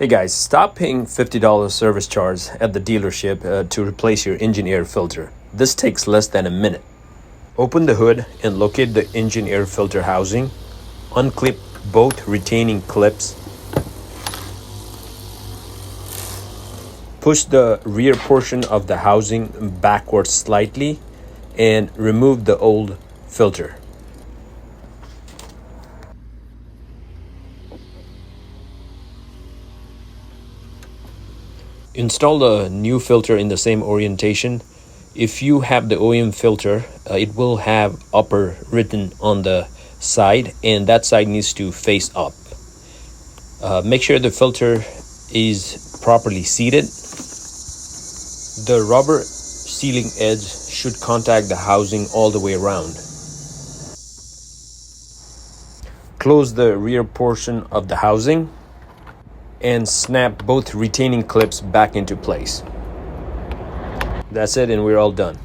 Hey guys, stop paying $50 service charge at the dealership to replace your engine air filter. This takes less than a minute. Open the hood and locate the engine air filter housing. Unclip both retaining clips. Push the rear portion of the housing backwards slightly and remove the old filter. Install the new filter in the same orientation. If you have the OEM filter, it will have upper written on the side, and that side needs to face up. Make sure the filter is properly seated. The rubber sealing edge should contact the housing all the way around. Close the rear portion of the housing and snap both retaining clips back into place. That's it, and we're all done.